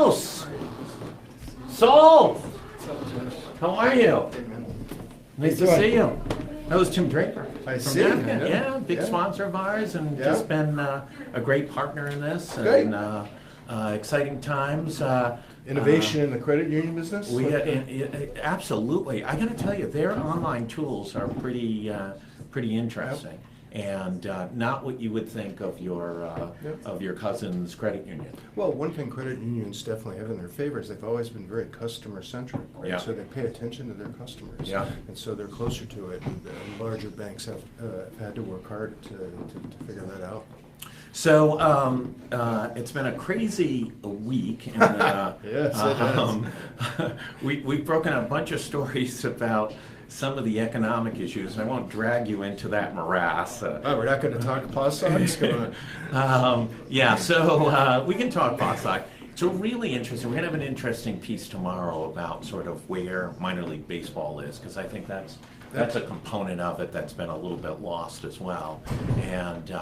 house. Saul, how are you? Nice to see you. That was Tim Draper. I from see. Napkin. Yeah. Yeah, big Yeah. sponsor of ours, and Yeah. just been a great partner in this. Great. And exciting times. Innovation in the credit union business? Absolutely. I got to tell you, their online tools are pretty interesting, and not what you would think of your cousin's credit union. Well, one thing credit unions definitely have in their favor is they've always been very customer centric, right? Yeah. So they pay attention to their customers. Yeah. And so they're closer to it. And larger banks have had to work hard to figure that out. So it's been a crazy week. And, Yes, it has. We've broken a bunch of stories about some of the economic issues, and I won't drag you into that morass. We're not going to talk politics? Come on. So we can talk Bossack. It's a really interesting. We're going to have an interesting piece tomorrow about sort of where minor league baseball is, because I think that's a component of it that's been a little bit lost as well. And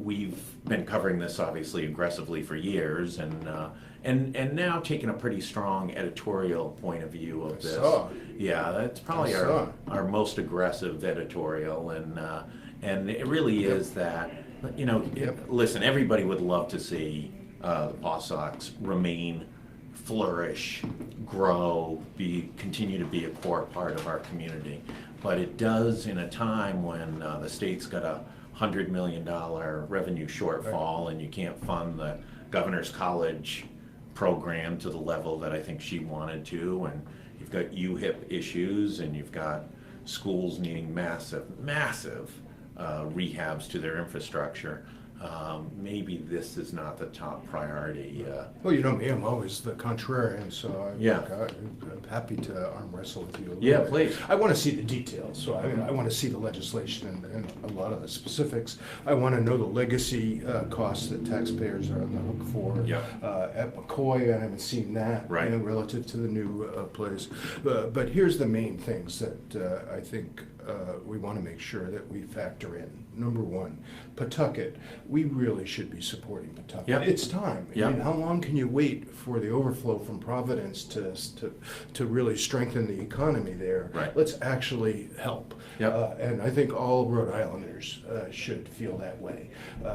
we've been covering this obviously aggressively for years, and now taking a pretty strong editorial point of view of this. Yeah, that's probably our most aggressive editorial, and it really is that, listen, everybody would love to see the Paw Sox remain, flourish, grow, continue to be a core part of our community, but it does in a time when the state's got a $100 million revenue shortfall, and you can't fund the governor's college program to the level that I think she wanted to, and you've got UHIP issues, and you've got schools needing massive rehabs to their infrastructure. Maybe this is not the top priority. Well, you know me, I'm always the contrarian, so I'm happy to arm wrestle with you a little bit. Please. I want to see the details, so I want to see the legislation and a lot of the specifics. I want to know the legacy costs that taxpayers are on the hook for. At McCoy, I haven't seen that relative to the new place. But here's the main things that I think we want to make sure that we factor in. Number one, Pawtucket. We really should be supporting Pawtucket. Yep. It's time. I mean, how long can you wait for the overflow from Providence to really strengthen the economy there? Right. Let's actually help. And I think all Rhode Islanders should feel that way.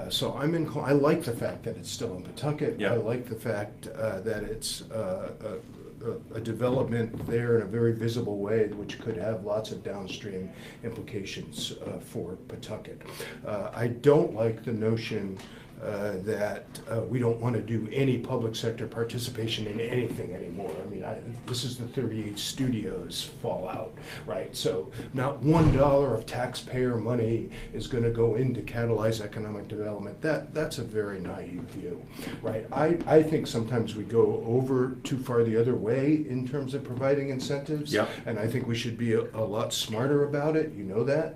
So I like the fact that it's still in Pawtucket. I like the fact that it's a development there in a very visible way, which could have lots of downstream implications for Pawtucket. I don't like the notion that we don't want to do any public sector participation in anything anymore. I mean, this is the 38 studios fallout, right? So not $1 of taxpayer money is going to go in to catalyze economic development. That's a very naive view, right? I think sometimes we go over too far the other way in terms of providing incentives, and I think we should be a lot smarter about it. You know that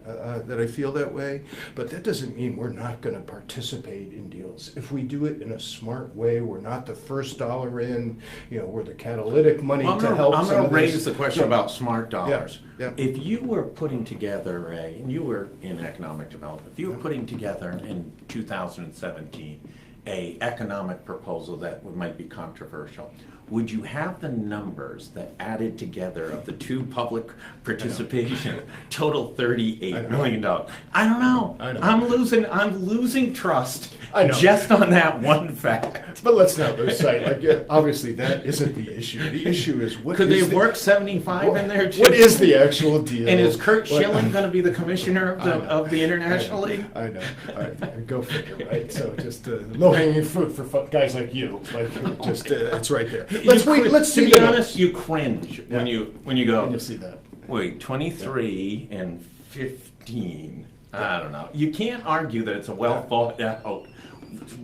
I feel that way, but that doesn't mean we're not going to participate in deals. If we do it in a smart way, we're not the first dollar in, we're the catalytic money to help. I'm going to raise the question about smart dollars. Yeah. If you were putting together and you were in economic development, if you were putting together in 2017 a economic proposal that might be controversial, would you have the numbers that added together of the two public participation total $38 million? I don't know. I'm losing trust just on that one fact. But let's not lose sight. Obviously, that isn't the issue. The issue is what could they work 75 in there too? What is the actual deal? And is Kurt Schilling going to be the commissioner of the International League? I know. All right, go figure. Right. So just low-hanging fruit for guys like you. It's right there. Let's see. To be honest, you cringe when you go. When you see that. Wait, 23 and 15. I don't know. You can't argue that it's a well thought out,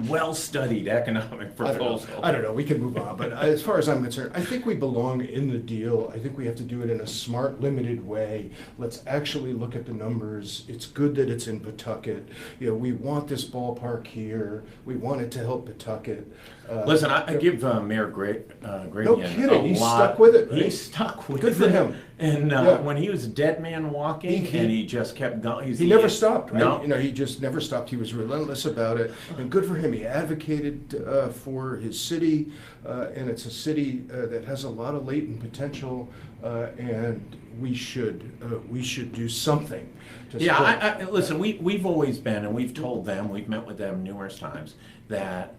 well-studied economic proposal. I don't know. We can move on. But as far as I'm concerned, I think we belong in the deal. I think we have to do it in a smart, limited way. Let's actually look at the numbers. It's good that it's in Pawtucket. We want this ballpark here. We want it to help Pawtucket. Listen, I give Mayor Gradian No kidding, a he's lot. stuck with it, right? He's stuck with Good for it. him. And Yeah. when he was dead man walking, and he just kept going. He never stopped, right? No. You know, he just never stopped. He was relentless about it, and good for him. He advocated for his city, and it's a city that has a lot of latent potential, and we should do something. To support. Yeah, listen, we've always been, and we've told them, we've met with them numerous times, that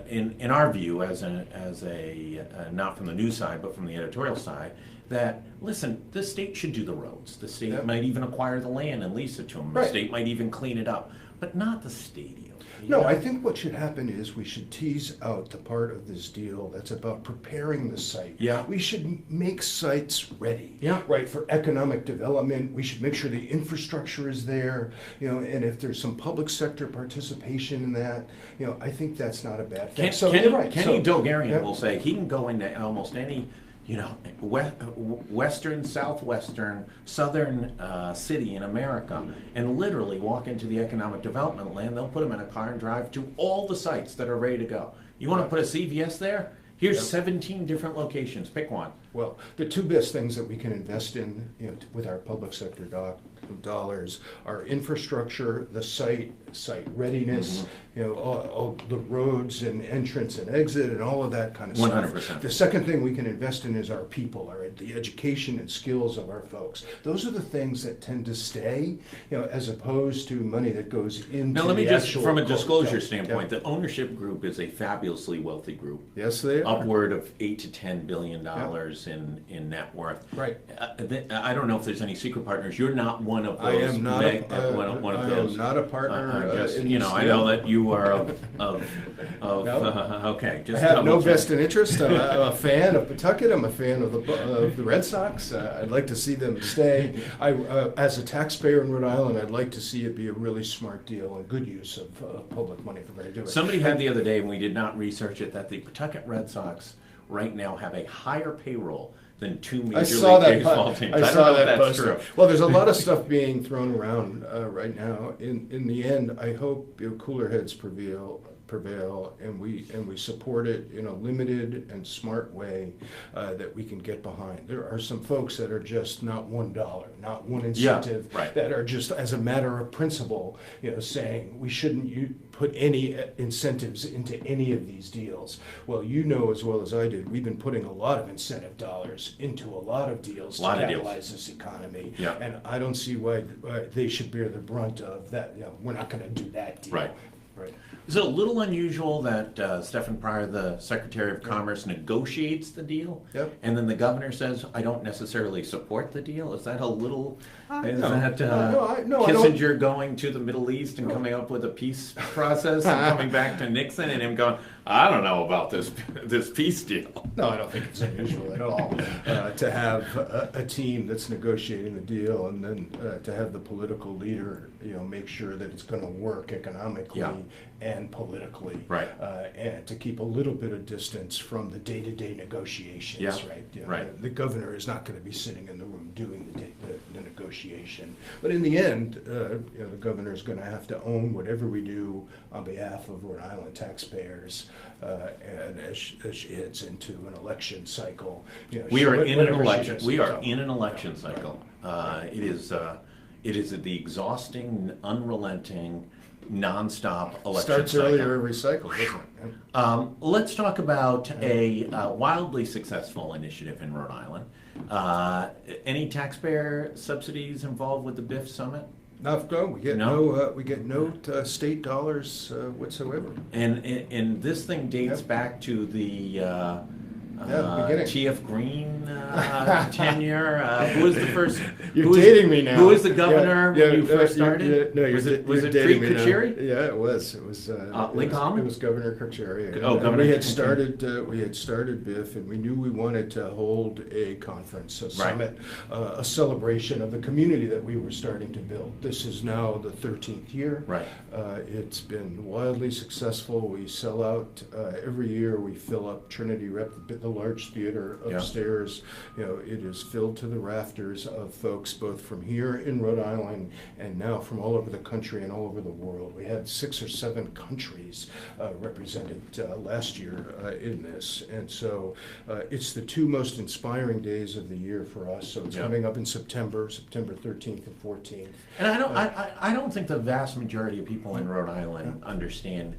in our view, as a not from the news side, but from the editorial side, that, listen, the state should do the roads. The state might even acquire the land and lease it to them. The Right. state might even clean it up, but not the stadium. No, I think what should happen is we should tease out the part of this deal that's about preparing the site. Yeah. We should make sites ready. Yeah. Right, for economic development. We should make sure the infrastructure is there, you know, and if there's some public sector participation in that, you know, I think that's not a bad thing. Kenny Dogarian yeah. will say he can go into almost any, you know, western, southwestern, southern city in America and literally walk into the economic development land. They'll put them in a car and drive to all the sites that are ready to go. You want to put a CVS there? Here's 17 different locations. Pick one. Well, the two best things that we can invest in, you know, with our public sector dollars are infrastructure, the site readiness, you know, all the roads and entrance and exit and all of that kind of stuff. 100%. The second thing we can invest in is our people, the education and skills of our folks. Those are the things that tend to stay, you know, as opposed to money that goes into Now, let me the just, actual from a disclosure yeah. standpoint, the ownership group is a fabulously wealthy group. Yes, they are. Upward of $8 to $10 billion in net worth. Right. I don't know if there's any secret partners. You're not one of those. I am not one of those. I am not a partner. Just, in you know, this I deal. know that you are of No. okay. Just I have no double check. vested interest. I'm a fan of Pawtucket. I'm a fan of the Red Sox. I'd like to see them stay. As a taxpayer in Rhode Island, I'd like to see it be a really smart deal and good use of public money if we're going to do it. Somebody had the other day, and we did not research it, that the Pawtucket Red Sox right now have a higher payroll than two major league baseball teams. I saw that that's poster. true. Well, there's a lot of stuff being thrown around right now. In the end, I hope cooler heads prevail, and we support it in a limited and smart way that we can get behind. There are some folks that are just not $1, not one incentive, right. that are just as a matter of principle, you know, saying we shouldn't put any incentives into any of these deals. Well, you know as well as I did, we've been putting a lot of incentive dollars into a lot of deals to catalyze this economy, and I don't see why they should bear the brunt of that. You know, we're not going to do that deal. Right. Is it a little unusual that Stephen Pryor, the Secretary of Commerce, negotiates the deal, and then the governor says, "I don't necessarily support the deal"? Is that a little? Is that Kissinger going to the Middle East and coming up with a peace process and coming back to Nixon and him going, "I don't know about this peace deal"? No, I don't think it's unusual at all to have a team that's negotiating the deal, and then to have the political leader, you know, make sure that it's going to work economically and politically, and to keep a little bit of distance from the day-to-day negotiations, right? You know, the governor is not going to be sitting in the room doing the negotiation, but in the end, you know, the governor is going to have to own whatever we do on behalf of Rhode Island taxpayers, and as she heads into an election cycle, you know, We are in an election cycle. It is the exhausting, unrelenting, nonstop election Starts cycle. earlier every cycle, doesn't it? Let's talk about a wildly successful initiative in Rhode Island. Any taxpayer subsidies involved with the BIF summit? No, we get no state dollars whatsoever. And this thing dates back to the T.F. Green tenure. Who was the first? You're dating me now. Who was the governor when you first started? Was it Treat Kucheri? Yeah, it was. It was. Lincoln? It was Governor Kucheri. Governor. We had started BIF, and we knew we wanted to hold a conference, a summit, a celebration of the community that we were starting to build. This is now the 13th year. Right. It's been wildly successful. We sell out every year. We fill up Trinity the the large theater upstairs. It is filled to the rafters of folks both from here in Rhode Island and now from all over the country and all over the world. We had 6 or 7 countries represented last year in this, and so it's the 2 most inspiring days of the year for us. So it's coming up in September 13th and 14th. And I don't think the vast majority of people in Rhode Island understand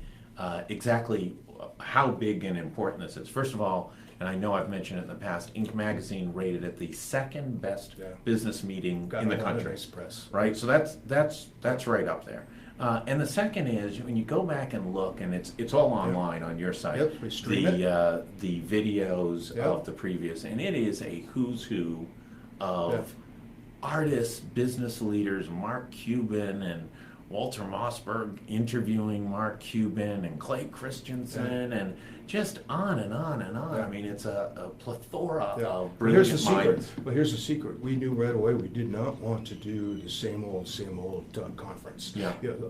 exactly how big and important this is. First of all, and I know I've mentioned it in the past, Inc. magazine rated it the 2nd best business meeting in the country. Press. Right, so that's right up there. And the second is when you go back and look, and it's all online on your site. Yep, we stream it. The videos of the previous, and it is a who's who of artists, business leaders, Mark Cuban and Walter Mossberg interviewing Mark Cuban and Clay Christensen and just on and on and on. I mean, it's a plethora of brilliant minds. Well, here's the secret. We knew right away we did not want to do the same old conference.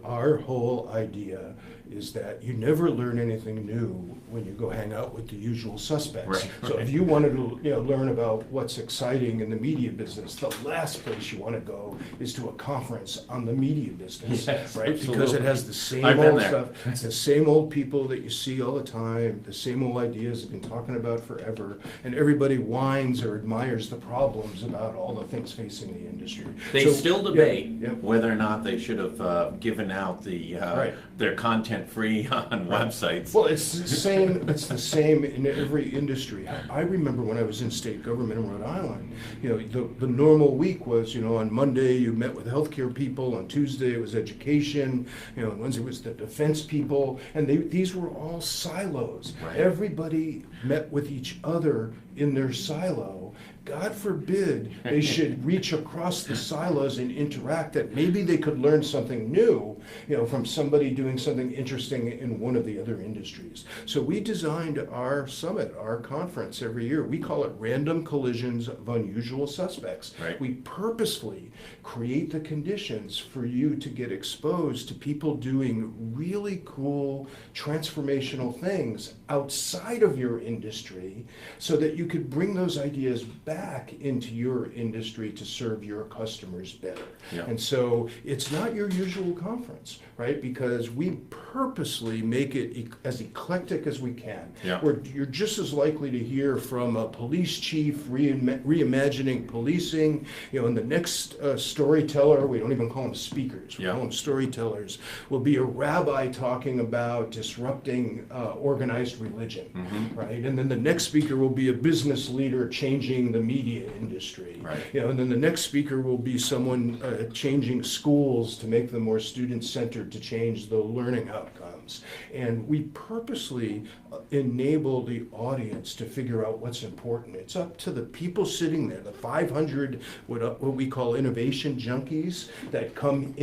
Our whole idea is that you never learn anything new when you go hang out with the usual suspects. So if you wanted to learn about what's exciting in the media business, the last place you want to go is to a conference on the media business, right? Absolutely. Because it has the same old stuff. It's the same old people that you see all the time, the same old ideas you've been talking about forever, and everybody whines or admires the problems about all the things facing the industry. They still debate whether or not they should have given out their content free on websites. Well, it's the same. It's the same in every industry. I remember when I was in state government in Rhode Island. The normal week was on Monday you met with healthcare people, on Tuesday it was education, on Wednesday it was the defense people, and these were all silos. Everybody met with each other in their silo. God forbid they should reach across the silos and interact, that maybe they could learn something new, from somebody doing something interesting in one of the other industries. So we designed our summit, our conference every year. We call it Random Collisions of Unusual Suspects. We purposefully create the conditions for you to get exposed to people doing really cool, transformational things outside of your industry so that you could bring those ideas back into your industry to serve your customers better. And so it's not your usual conference, right? Because we purposely make it as eclectic as we can. Where you're just as likely to hear from a police chief reimagining policing, and the next storyteller, we don't even call them speakers, we call them storytellers, will be a rabbi talking about disrupting organized religion, right? And then the next speaker will be a business leader changing the media industry, and then the next speaker will be someone changing schools to make them more student-centered, to change the learning outcomes. And we purposely enable the audience to figure out what's important. It's up to the people sitting there, the 500 what we call innovation junkies that come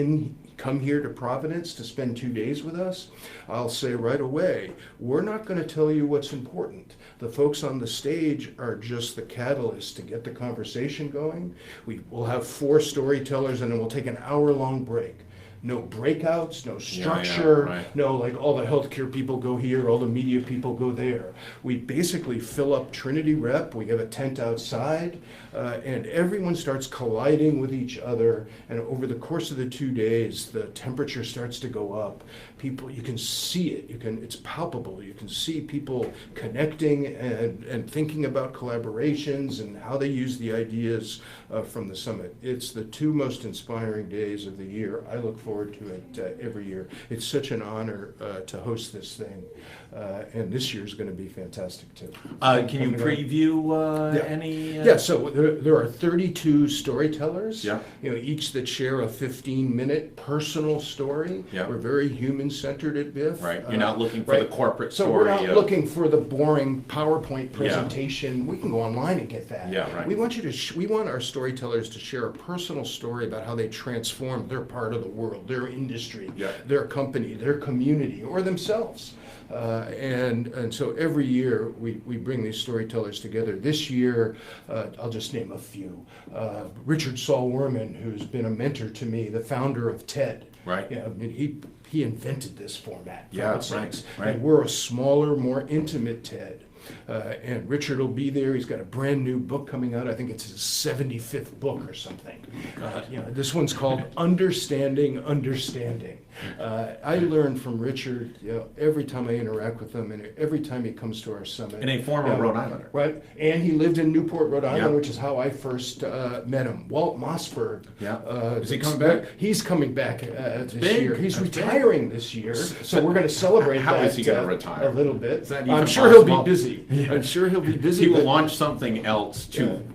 here to Providence to spend 2 days with us. I'll say right away, we're not going to tell you what's important. The folks on the stage are just the catalyst to get the conversation going. We'll have 4 storytellers, and then we'll take an hour-long break. No breakouts, no structure, no like all the healthcare people go here, all the media people go there. We basically fill up Trinity Rep, we have a tent outside, and everyone starts colliding with each other, and over the course of the 2 days, the temperature starts to go up. People, you can see it, it's palpable, you can see people connecting and thinking about collaborations and how they use the ideas from the summit. It's the 2 most inspiring days of the year. I look forward to it every year. It's such an honor to host this thing, and this year's going to be fantastic too. Can you preview any? So there are 32 storytellers, each that share a 15-minute personal story. We're very human-centered at BIF. You're not looking for the corporate story. So we're not looking for the boring PowerPoint presentation. We can go online and get that. We want we want our storytellers to share a personal story about how they transform their part of the world, their industry, their company, their community, or themselves. And so every year we bring these storytellers together. This year, I'll just name a few. Richard Saul Werman, who's been a mentor to me, the founder of TED. He invented this format. And we're a smaller, more intimate TED. And Richard will be there. He's got a brand new book coming out. I think it's his 75th book or something. This one's called Understanding Understanding. I learn from Richard, every time I interact with him, and every time he comes to our summit. And a former Rhode Islander. Right, and he lived in Newport, Rhode Island, Yeah. which is how I first met him. Walt Mossberg. Yeah. Is he coming back? He's coming back this big. year. He's That's retiring this year, so we're going to celebrate How that. is he going to retire? A little bit. Is that I'm even sure he'll be possible? busy. I'm sure he'll be busy. He will but- launch something else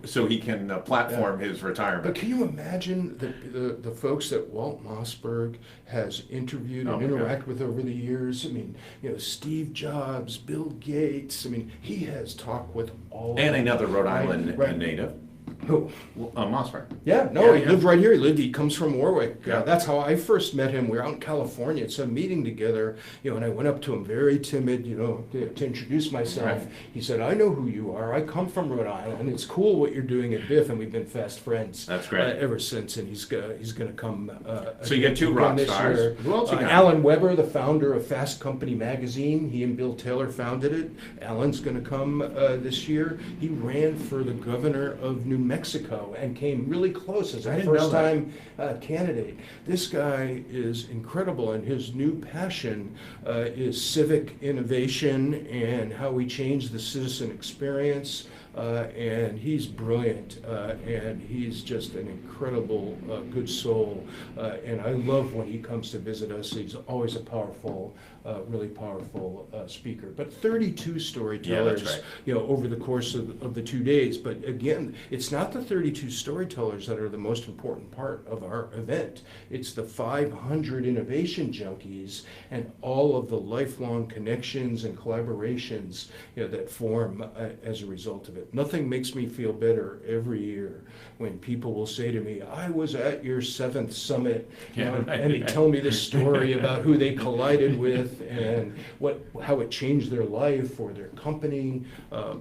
so he can platform his retirement. But can you imagine the folks that Walt Mossberg has interviewed Oh, and my God. interacted with over the years? I mean, Steve Jobs, Bill Gates. I mean, he has talked with all. And of them. another Rhode Island Right. native, Who? Mossberg. Yeah, no, Yeah, he yeah. lived right here. He comes from Warwick. Yeah. That's how I first met him. We were out in California at some meeting together, and I went up to him very timid, to introduce myself. Right. He said, "I know who you are. I come from Rhode Island. It's cool what you're doing at BIF," and we've been fast friends. That's great. Ever since, and he's going to come. So you get two again rock this stars. year. Who else you got? Alan Weber, the founder of Fast Company magazine. He and Bill Taylor founded it. Alan's going to come this year. He ran for the governor of New Mexico and came really close as I a didn't know first-time candidate. This guy is incredible, and his new passion is civic innovation and how we change the citizen experience. And he's brilliant, and he's just an incredible, good soul. And I love when he comes to visit us. He's always a powerful, really powerful speaker. But 32 storytellers, right. over the course of the 2 days. But again, it's not the 32 storytellers that are the most important part of our event. It's the 500 innovation junkies and all of the lifelong connections and collaborations that form as a result of it. Nothing makes me feel better every year when people will say to me, "I was at your 7th summit," and they tell me this story about who they collided with and how it changed their life or their company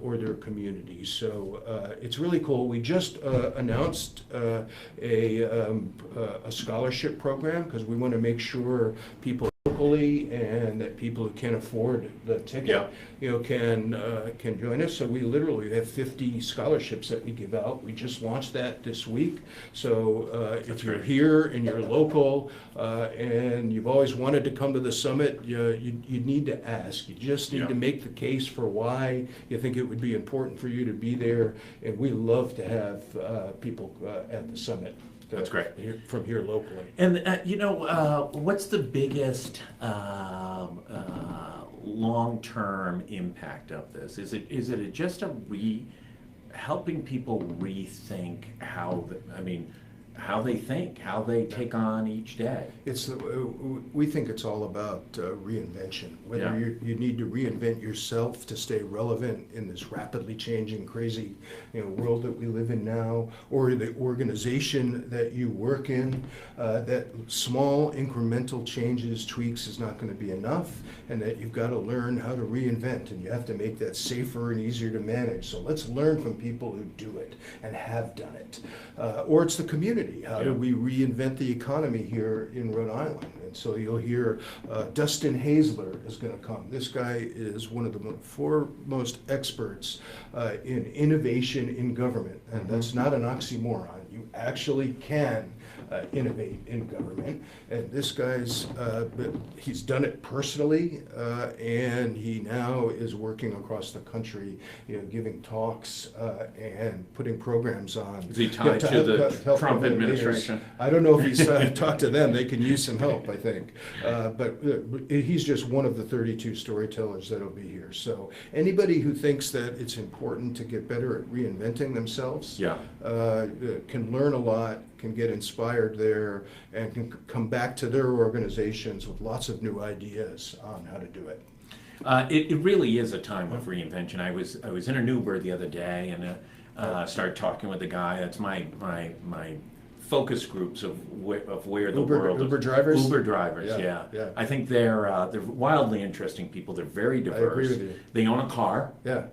or their community. So it's really cool. We just announced a scholarship program because we want to make sure people locally and that people who can't afford the ticket can join us. So we literally have 50 scholarships that we give out. We just launched that this week. So if you're here and you're local and you've always wanted to come to the summit, you need to ask. You just need to make the case for why you think it would be important for you to be there. And we love to have people at the summit. That's great. From here locally. And what's the biggest long-term impact of this? Is it just helping people rethink how they think, how they take on each day? We think it's all about reinvention. Whether you need to reinvent yourself to stay relevant in this rapidly changing, crazy world that we live in now, or the organization that you work in, that small incremental changes, tweaks is not going to be enough, and that you've got to learn how to reinvent, and you have to make that safer and easier to manage. So let's learn from people who do it and have done it. Or it's the community. How do we reinvent the economy here in Rhode Island? And so you'll hear Dustin Hazler is going to come. This guy is one of the foremost experts in innovation in government. And that's not an oxymoron. You actually can innovate in government. And this guy's, he's done it personally, and he now is working across the country, giving talks and putting programs on. Is he tied to the Trump administration? I don't know if he's talked to them. They can use some help, I think. But he's just one of the 32 storytellers that'll be here. So anybody who thinks that it's important to get better at reinventing themselves can learn a lot, can get inspired there, and can come back to their organizations with lots of new ideas on how to do it. It really is a time of reinvention. I was in an Uber the other day and started talking with a guy. That's my focus groups of where the world Uber drivers. Uber drivers, yeah. I think they're wildly interesting people. They're very diverse. I agree with you. They own a car. Yeah.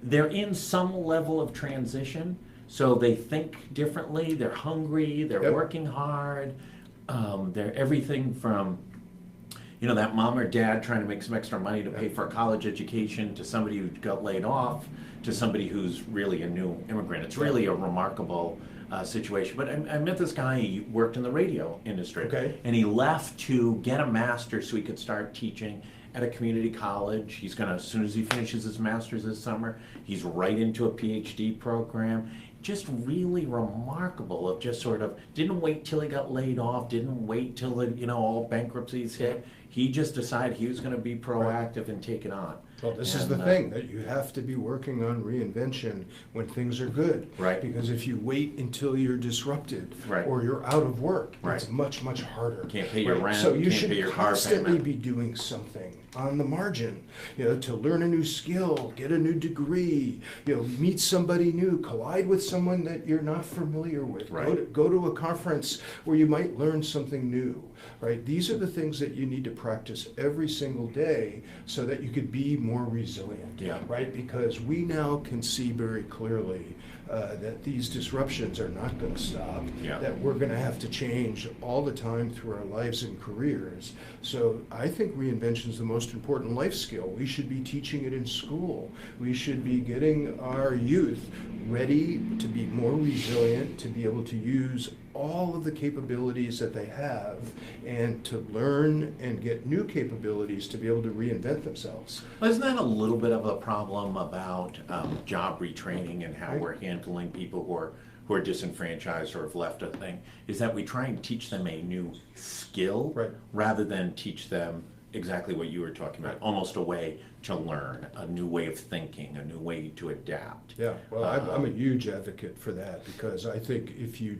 They're in some level of transition. So they think differently, they're hungry, they're working hard, they're everything from, that mom or dad trying to make some extra money to pay for a college education, to somebody who got laid off, to somebody who's really a new immigrant. It's really a remarkable situation. But I met this guy, he worked in the radio industry. Okay. And he left to get a master's so he could start teaching at a community college. He's gonna, as soon as he finishes his master's this summer, he's right into a PhD program. Just really remarkable of just sort of, didn't wait till he got laid off, didn't wait till all bankruptcies hit. He just decided he was gonna be proactive and take it on. Well, this is the thing, that you have to be working on reinvention when things are good. Right. Because if you wait until you're disrupted Right. or you're out of work, Right. it's much, much harder. Can't pay your rent, So you can't should pay your car constantly payment. be doing something on the margin, to learn a new skill, get a new degree, meet somebody new, collide with someone that you're not familiar with. Right. Go to a conference where you might learn something new. Right? These are the things that you need to practice every single day so that you could be more resilient. Yeah. Right? Because we now can see very clearly that these disruptions are not going to stop, Yeah. that we're going to have to change all the time through our lives and careers. So I think reinvention is the most important life skill. We should be teaching it in school. We should be getting our youth ready to be more resilient, to be able to use all of the capabilities that they have and to learn and get new capabilities to be able to reinvent themselves. Well, isn't that a little bit of a problem about job retraining and how Right. we're handling people who are disenfranchised or have left a thing? Is that we try and teach them a new skill Right. rather than teach them exactly what you were talking about, almost a way to learn, a new way of thinking, a new way to adapt. Yeah, well, I'm a huge advocate for that because I think if you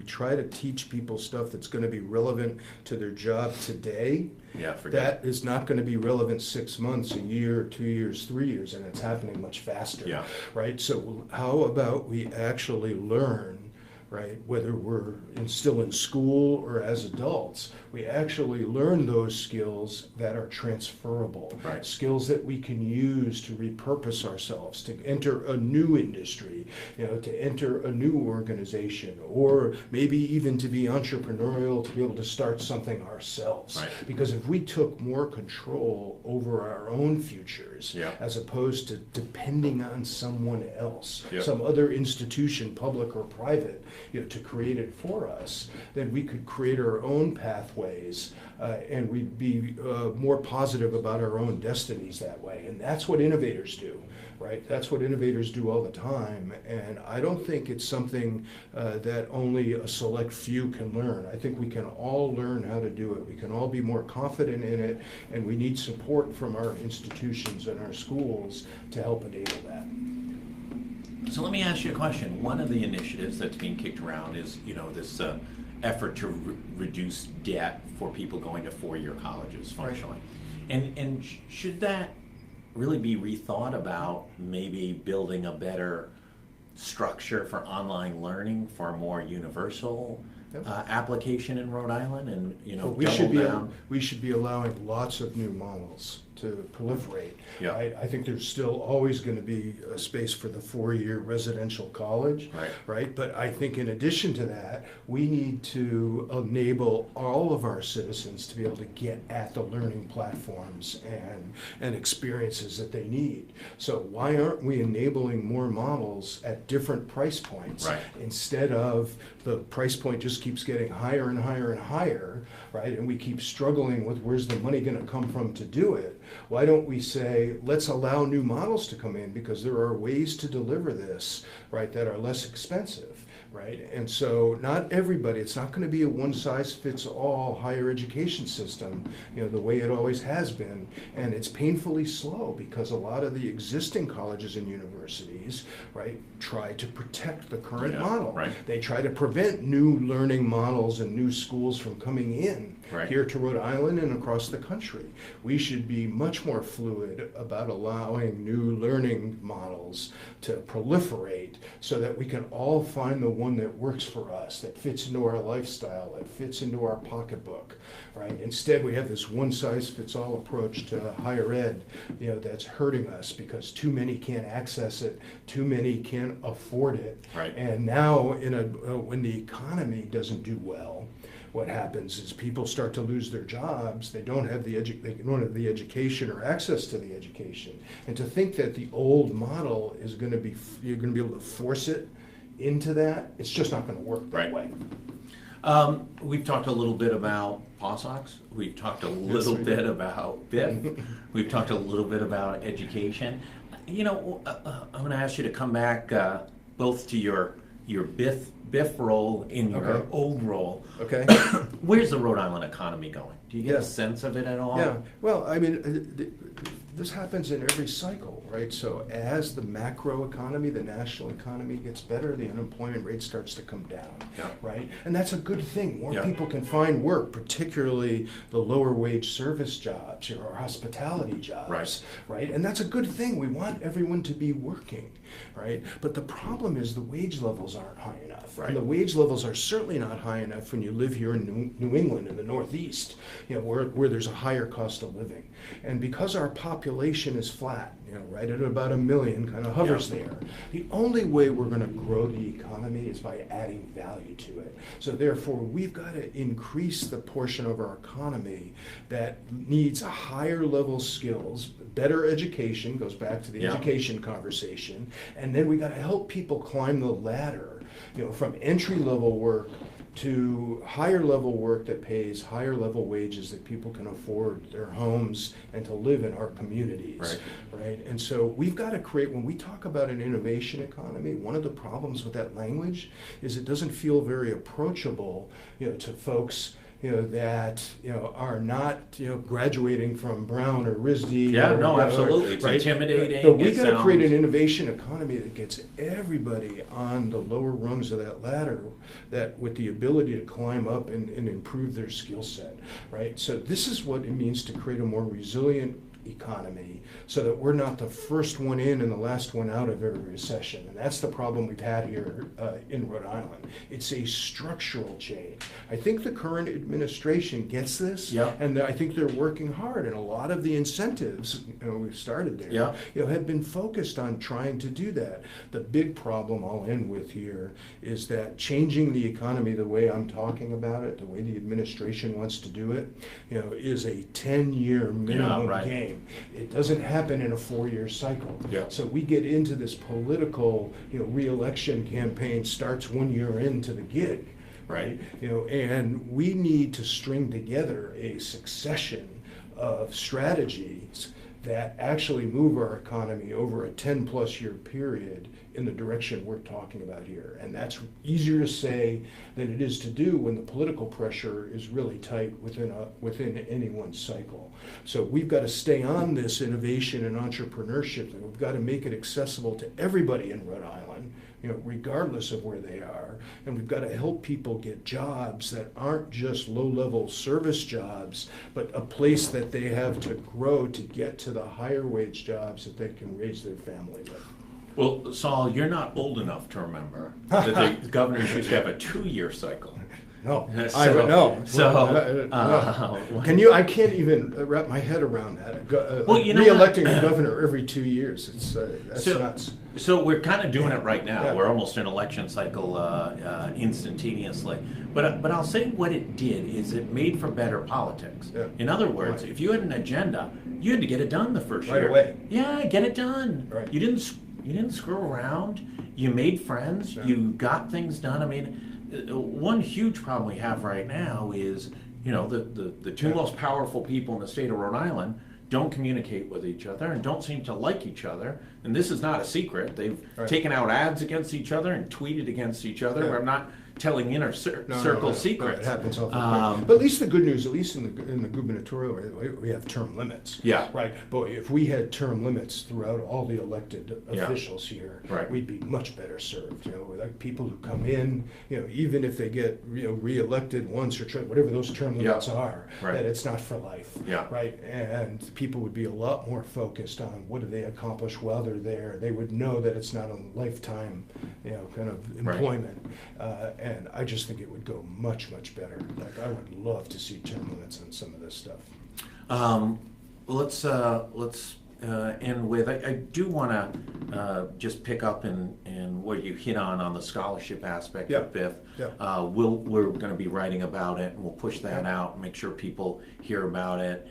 try to teach people stuff that's going to be relevant to their job today, Forget that is not going to be relevant 6 months, a year, 2 years, 3 years, and it's happening much faster. Yeah. Right. So how about we actually learn? Right, whether we're still in school or as adults, we actually learn those skills that are transferable, Right. skills that we can use to repurpose ourselves, to enter a new industry, to enter a new organization, or maybe even to be entrepreneurial, to be able to start something ourselves. Right. Because if we took more control over our own futures, Yeah. as opposed to depending on someone else, Yeah. some other institution, public or private, to create it for us, then we could create our own pathways and we'd be more positive about our own destinies that way. And that's what innovators do, right? That's what innovators do all the time. And I don't think it's something that only a select few can learn. I think we can all learn how to do it. We can all be more confident in it, and we need support from our institutions and our schools to help enable that. So let me ask you a question. One of the initiatives that's being kicked around is, this effort to reduce debt for people going to four-year colleges functionally. And should that really be rethought about maybe building a better structure for online learning for a more universal application in Rhode Island, and we should be allowing lots of new models to proliferate. Yeah. I think there's still always going to be a space for the four-year residential college, right? But I think in addition to that, we need to enable all of our citizens to be able to get at the learning platforms and experiences that they need. So why aren't we enabling more models at different price points instead of the price point just keeps getting higher and higher and higher, right? And we keep struggling with where's the money going to come from to do it. Why don't we say, let's allow new models to come in because there are ways to deliver this, right, that are less expensive, right? And so not everybody, it's not going to be a one-size-fits-all higher education system, the way it always has been. And it's painfully slow because a lot of the existing colleges and universities, right, try to protect the current model. Right. They try to prevent new learning models and new schools from coming in here to Rhode Island and across the country. We should be much more fluid about allowing new learning models to proliferate so that we can all find the one that works for us, that fits into our lifestyle, that fits into our pocketbook, right? Instead, we have this one-size-fits-all approach to higher ed, that's hurting us because too many can't access it, too many can't afford it. Right. And now, when the economy doesn't do well, what happens is people start to lose their jobs. They don't have the education or access to the education. And to think that the old model is going to be, you're going to be able to force it into that, it's just not going to work that way. We've talked a little bit about POSOX. We've talked a little bit about BIF. We've talked a little bit about education. You know, I'm going to ask you to come back both to your BIF role in your old role. Okay. Where's the Rhode Island economy going? Do you get a sense of it at all? Yeah. Well, I mean, this happens in every cycle, right? So as the macro economy, the national economy gets better, the unemployment rate starts to come down, right? And that's a good thing. More people can find work, particularly the lower wage service jobs or hospitality jobs, right? And that's a good thing. We want everyone to be working, right? But the problem is the wage levels aren't high enough. And the wage levels are certainly not high enough when you live here in New England in the Northeast, you know, where there's a higher cost of living. And because our population is flat, you know, right at about 1 million, kind of hovers there, the only way we're going to grow the economy is by adding value to it. So therefore, we've got to increase the portion of our economy that needs a higher level skills, better education, goes back to the education conversation, and then we got to help people climb the ladder, you know, from entry level work to higher level work that pays higher level wages that people can afford their homes and to live in our communities, right? And so we've got to create, when we talk about an innovation economy, one of the problems with that language is it doesn't feel very approachable, you know, to folks, you know, that, you know, are not, you know, graduating from Brown or RISD. Absolutely. It's intimidating. But we got to create an innovation economy that gets everybody on the lower rungs of that ladder, that with the ability to climb up and improve their skill set, right? So this is what it means to create a more resilient economy, so that we're not the first one in and the last one out of every recession. And that's the problem we've had here in Rhode Island. It's a structural change. I think the current administration gets this, and I think they're working hard. And a lot of the incentives, you know, we've started there, you know, have been focused on trying to do that. The big problem I'll end with here is that changing the economy the way I'm talking about it, the way the administration wants to do it, you know, is a 10-year minimum game. It doesn't happen in a 4-year cycle. So we get into this political, you know, re-election campaign starts 1 year into the gig, right? You know, and we need to string together a succession of strategies that actually move our economy over a 10+ year period in the direction we're talking about here. And that's easier to say than it is to do when the political pressure is really tight within any one cycle. So we've got to stay on this innovation and entrepreneurship, and we've got to make it accessible to everybody in Rhode Island, you know, regardless of where they are. And we've got to help people get jobs that aren't just low-level service jobs, but a place that they have to grow to get to the higher wage jobs that they can raise their family with. Well, Saul, you're not old enough to remember that the governors used to have a 2-year cycle. No, I would know. Can you? I can't even wrap my head around that. Well, you know, re-electing a governor every 2 years, that's nuts. So we're kind of doing it right now. We're almost in election cycle instantaneously. But I'll say what it did is it made for better politics. In other words, if you had an agenda, you had to get it done the first year. Right away. Yeah, get it done. Right. You didn't screw around. You made friends. You got things done. I mean, one huge problem we have right now is, you know, the two most powerful people in the state of Rhode Island don't communicate with each other and don't seem to like each other. And this is not a secret. They've taken out ads against each other and tweeted against each other. We're not telling inner circle secrets. It happens all the time. But at least the good news, at least in the gubernatorial, we have term limits. Right. But if we had term limits throughout all the elected officials here, we'd be much better served. You know, like people who come in, you know, even if they get, you know, re-elected once or whatever those term limits are, that it's not for life. Right. And people would be a lot more focused on what do they accomplish while they're there. They would know that it's not a lifetime, you know, kind of employment. And I just think it would go much, much better. Like, I would love to see term limits on some of this stuff. Let's end with, I do want just pick up in what you hit on the scholarship aspect Yeah. of BIF. Yeah. We're going to be writing about it, and we'll push that out, make sure people hear about it.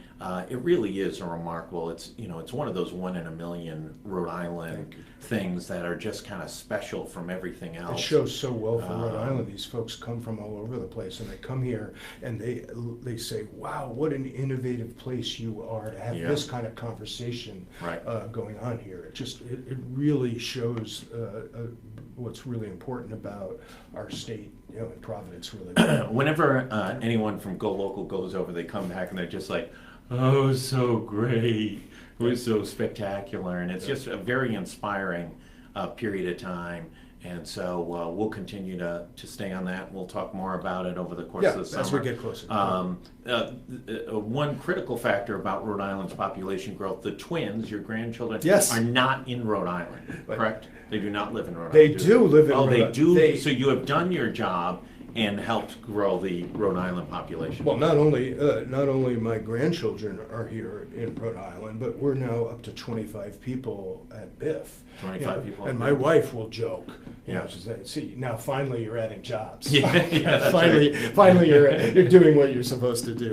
It really is a remarkable. It's one of those 1 in a million Rhode Island things that are just kind of special from everything else. It shows so well for Rhode Island. These folks come from all over the place, and they come here and they say, "Wow, what an innovative place you are to have this kind of conversation going on here." It really shows what's really important about our state, and Providence really. Whenever anyone from Go Local goes over, they come back and they're just like, "Oh, it was so great. It was so spectacular," and it's just a very inspiring period of time. And so we'll continue to stay on that. We'll talk more about it over the course of the summer. As we get closer. One critical factor about Rhode Island's population growth, the twins, your grandchildren, Yes. are not in Rhode Island, correct? They do not live in Rhode They Island. do live in Oh, Rhode they Island. do? So you have done your job and helped grow the Rhode Island population. Well, not only my grandchildren are here in Rhode Island, but we're now up to 25 people at BIF. 25 people. And my wife will joke. Yeah. She'll say, "See, now finally you're adding jobs. Yeah, that's finally, right. finally you're doing what you're supposed to do."